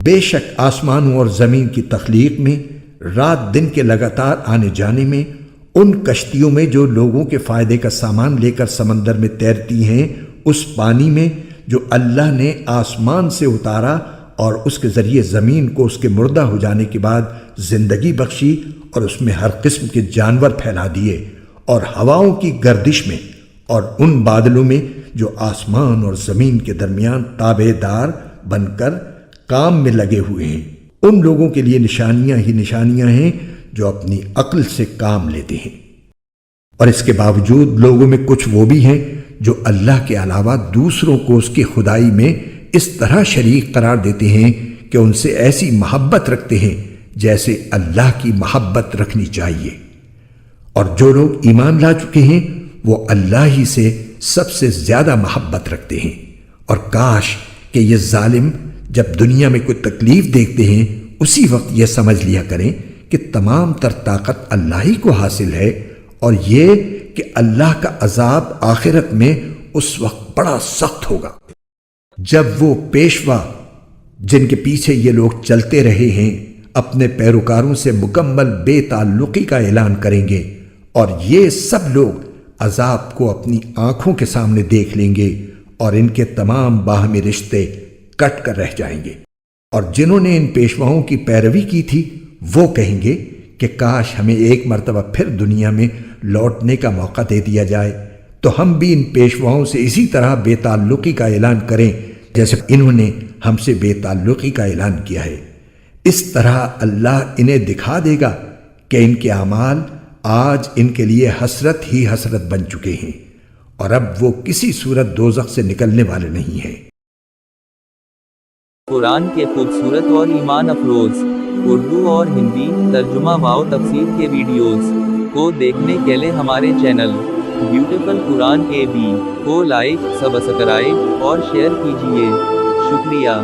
بے شک آسمانوں اور زمین کی تخلیق میں، رات دن کے لگاتار آنے جانے میں، ان کشتیوں میں جو لوگوں کے فائدے کا سامان لے کر سمندر میں تیرتی ہیں، اس پانی میں جو اللہ نے آسمان سے اتارا اور اس کے ذریعے زمین کو اس کے مردہ ہو جانے کے بعد زندگی بخشی اور اس میں ہر قسم کے جانور پھیلا دیے، اور ہواؤں کی گردش میں، اور ان بادلوں میں جو آسمان اور زمین کے درمیان تابع دار بن کر کام میں لگے ہوئے ہیں، ان لوگوں کے لیے نشانیاں ہی نشانیاں ہیں جو اپنی عقل سے کام لیتے ہیں۔ اور اس کے باوجود لوگوں میں کچھ وہ بھی ہیں جو اللہ کے علاوہ دوسروں کو اس کی خدائی میں اس طرح شریک قرار دیتے ہیں کہ ان سے ایسی محبت رکھتے ہیں جیسے اللہ کی محبت رکھنی چاہیے۔ اور جو لوگ ایمان لا چکے ہیں وہ اللہ ہی سے سب سے زیادہ محبت رکھتے ہیں، اور کاش کہ یہ ظالم جب دنیا میں کوئی تکلیف دیکھتے ہیں اسی وقت یہ سمجھ لیا کریں کہ تمام تر طاقت اللہ ہی کو حاصل ہے، اور یہ کہ اللہ کا عذاب آخرت میں اس وقت بڑا سخت ہوگا جب وہ پیشوا جن کے پیچھے یہ لوگ چلتے رہے ہیں اپنے پیروکاروں سے مکمل بے تعلقی کا اعلان کریں گے، اور یہ سب لوگ عذاب کو اپنی آنکھوں کے سامنے دیکھ لیں گے، اور ان کے تمام باہمی رشتے کٹ کر رہ جائیں گے۔ اور جنہوں نے ان پیشواؤں کی پیروی کی تھی وہ کہیں گے کہ کاش ہمیں ایک مرتبہ پھر دنیا میں لوٹنے کا موقع دے دیا جائے تو ہم بھی ان پیشواؤں سے اسی طرح بے تعلقی کا اعلان کریں جیسے انہوں نے ہم سے بے تعلقی کا اعلان کیا ہے۔ اس طرح اللہ انہیں دکھا دے گا کہ ان کے اعمال آج ان کے لیے حسرت ہی حسرت بن چکے ہیں، اور اب وہ کسی صورت دوزخ سے نکلنے والے نہیں ہیں۔ قرآن کے خوبصورت اور ایمان افروز اردو اور ہندی ترجمہ و تفسیر کے ویڈیوز کو دیکھنے کے لیے ہمارے چینل بیوٹیفل قرآن AB کو لائک، سبسکرائب اور شیئر کیجیے۔ شکریہ۔